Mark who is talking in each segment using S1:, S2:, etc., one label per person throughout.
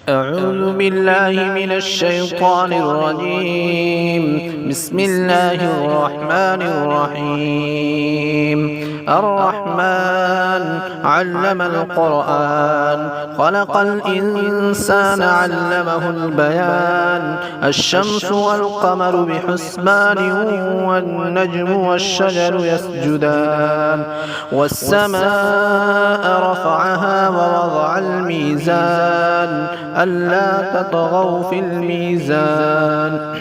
S1: أعوذ بالله من الشيطان الرجيم. بسم الله الرحمن الرحيم. الرحمن علم القرآن، خلق الإنسان علمه البيان. الشمس والقمر بحسبان، والنجم والشجر يسجدان. والسماء رفعها ووضع الميزان ألا تطغوا في الميزان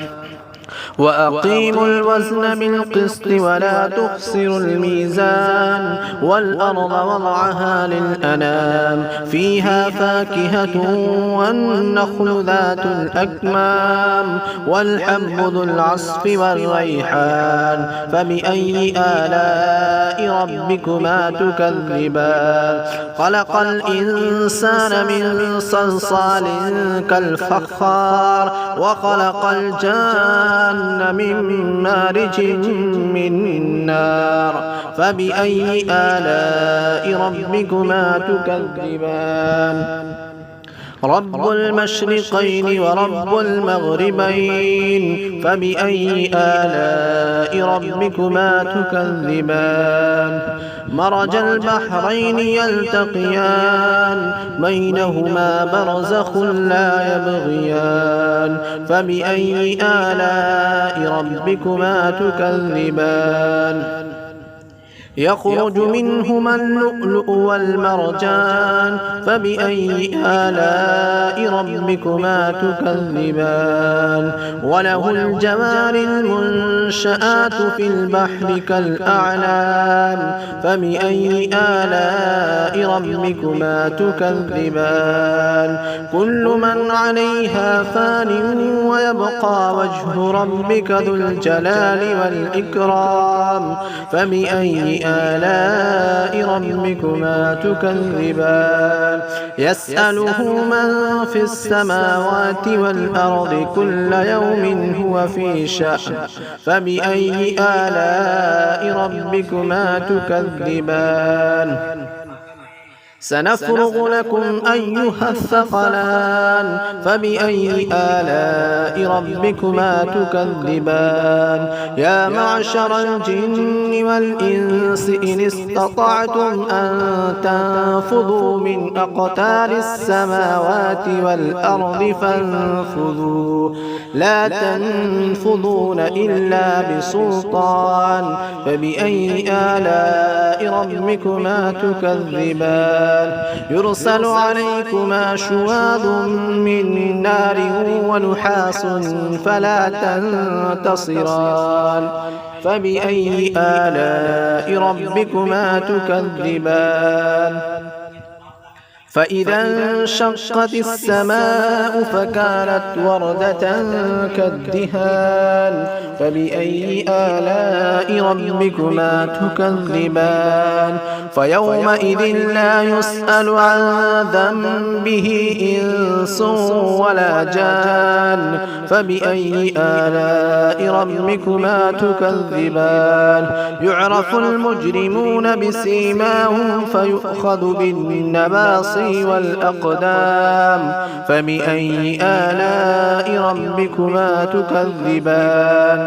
S1: وأقيموا الوزن بالقسط ولا تخسروا الميزان. والأرض وضعها للأنام، فيها فاكهة والنخل ذات الأكمام والحب ذو العصف والريحان. فبأي آلاء ربكما تكذبان؟ خلق الإنسان من صلصال كالفخار، وخلق الجان من مارج من نار. فبأي آلاء ربكما تكذبان؟ رب المشرقين ورب المغربين. فبأي آلاء ربكما تكذبان؟ مرج البحرين يلتقيان، بينهما برزخ لا يبغيان. فبأي آلاء ربكما تكذبان؟ يخرج منهما اللؤلؤ والمرجان. فبأي آلاء ربكما تكذبان؟ وله الجوار المنشآت في البحر كالأعلام. فبأي آلاء ربكما تكذبان؟ كل من عليها فان، ويبقى وجه ربك ذو الجلال والإكرام. فبأي آلاء ربكما تكذبان؟ يسأله من في السماوات والأرض، كل يوم هو في شأن. فبأي آلاء ربكما تكذبان؟ سنفرغ لكم أيها الثقلان. فبأي آلاء ربكما تكذبان؟ يا معشر الجن والإنس إن استطعتم أن تنفذوا من أقطار السماوات والأرض فانفذوا، لا تنفذون إلا بسلطان. فبأي آلاء ربكما تكذبان؟ يرسل عليكما شواظ من نار ونحاس فلا تنتصران. فبأي آلاء ربكما تكذبان؟ فإذا انشقت السماء فكانت وردة كالدهان. فبأي آلاء ربكما تكذبان؟ فيومئذ لا يسأل عن ذنبه إنس ولا جان. فبأي آلاء ربكما تكذبان؟ يعرف المجرمون بسيماهم فيؤخذ بالنواصي والأقدام. فبأي آلاء ربكما تكذبان؟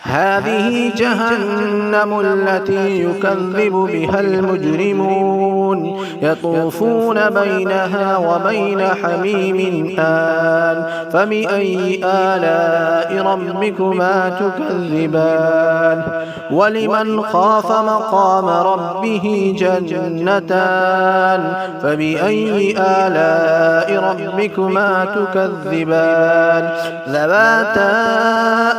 S1: هذه جهنم التي يكذب بها المجرمون، يطوفون بينها وبين حميم آن. فبأي آلاء ربكما تكذبان؟ ولمن خاف مقام ربه جنتان. فبأي آلاء ربكما تكذبان؟ ذواتا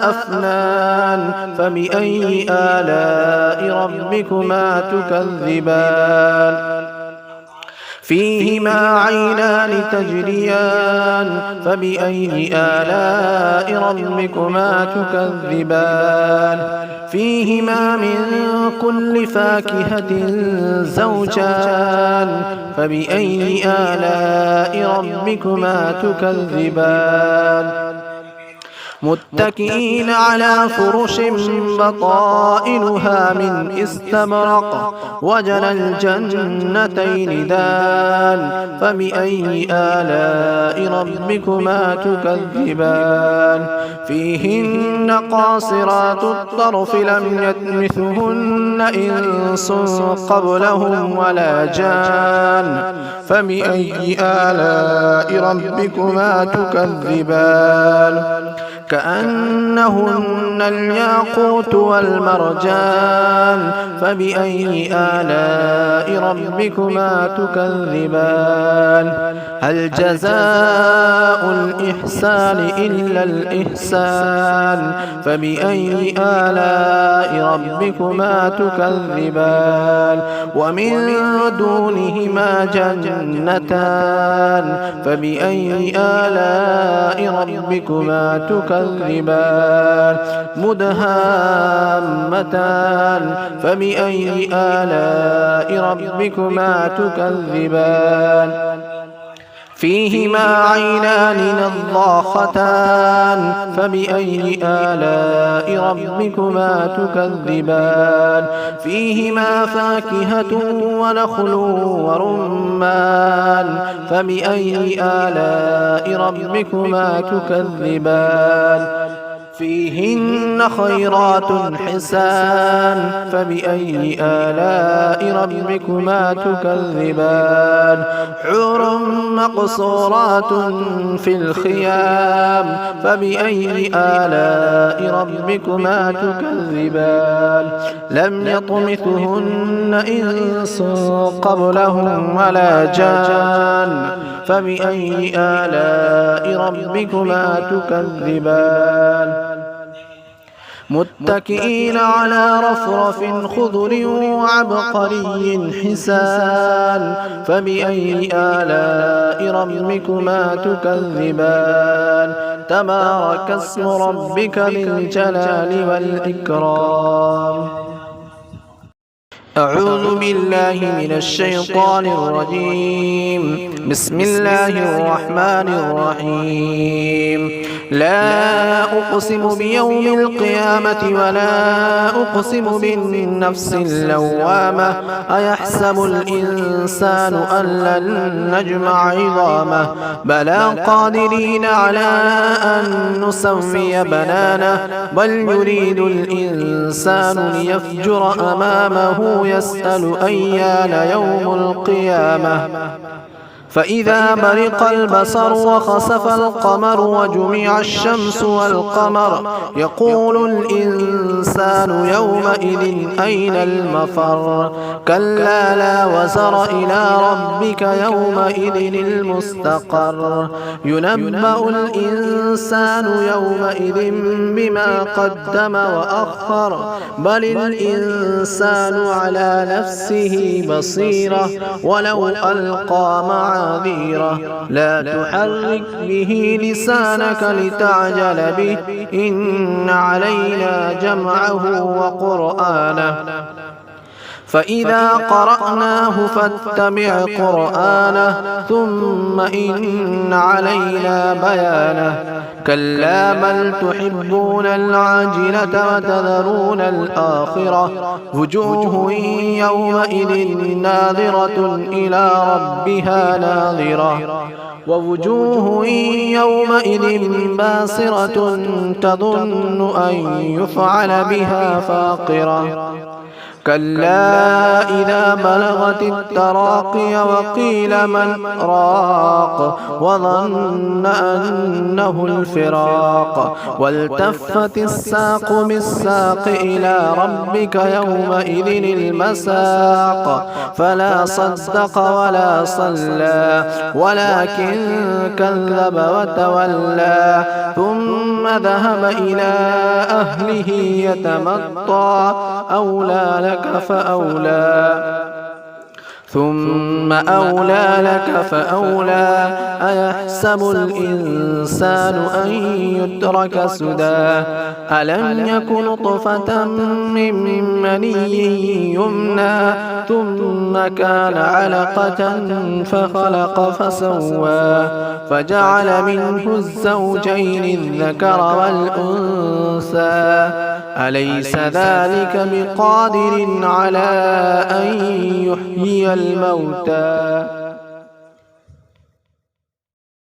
S1: أفنان. فبأي آلاء ربكما تكذبان؟ فيهما عينان تجريان. فبأي آلاء ربكما تكذبان؟ فيهما من كل فاكهة زوجان. فبأي آلاء ربكما تكذبان؟ متكئين على فرش بطائنها من استبرق وجنى الجنتين دان فبأي آلاء ربكما تكذبان فيهن قاصرات الطرف لم يطمثهن إنس قبلهم ولا جان فبأي آلاء ربكما تكذبان كأنهن الياقوت والمرجان فبأي آلاء ربكما تكذبان هل جزاء الإحسان إلا الإحسان فبأي آلاء ربكما تكذبان ومن دونهما جنتان فبأي آلاء ربكما تكذبان مدهامتان فبأي آلاء ربكما تكذبان فيهما عينان نضاختان فبأي آلاء ربكما تكذبان فيهما فاكهة ونخل ورمان فبأي آلاء ربكما تكذبان فيهن خيرات حسان فبأي آلاء ربكما تكذبان حور مقصورات في الخيام فبأي آلاء ربكما تكذبان لم يطمثهن إنس قبلهم ولا جان فبأي آلاء ربكما تكذبان متكئين على رفرف خضر وعبقري حسان فبأي آلاء ربكما تكذبان تبارك اسم ربك ذي الجلال والإكرام أعوذ بالله من الشيطان الرجيم بسم الله الرحمن الرحيم لا أقسم بيوم القيامة ولا أقسم بالنفس اللوامة أيحسب الإنسان أن لن نجمع عظامه بلى قادرين على أن نسوي بنانه بل يريد الإنسان ليفجر أمامه يسأل أيان يوم القيامة فإذا برق البصر وخسف القمر وجمع الشمس والقمر يقول الإنسان يومئذ أين المفر كلا لا وزر إلى ربك يومئذ المستقر ينبأ الإنسان يومئذ بما قدم وأخر بل الإنسان على نفسه بصيرة ولو ألقى معاذيره لا تحرك به لسانك لتعجل به إن علينا جمعه وقرآنه فإذا قرأناه فاتبع قرآنه ثم إن علينا بيانه كلا بل تحبون العاجلة وتذرون الآخرة وجوه يومئذ ناظرة إلى ربها ناظرة ووجوه يومئذ باسرة تظن أن يفعل بها فاقرة كلا إذا بلغت التراقي وقيل من راق وظن أنه الفراق والتفت الساق بالساق إلى ربك يومئذ المساق فلا صدق ولا صلى ولكن كذب وتولى ثم ذهب إلى أهله يتمطى أولى لك فأولى ثم أولى لك فأولى أيحسب الإنسان أن يترك سدى ألم يك نطفة من مني يمنى ثم كان علقة فخلق فسوى فجعل منه الزوجين الذكر والأنثى أليس ذلك بقادر على أن يحيي الموتى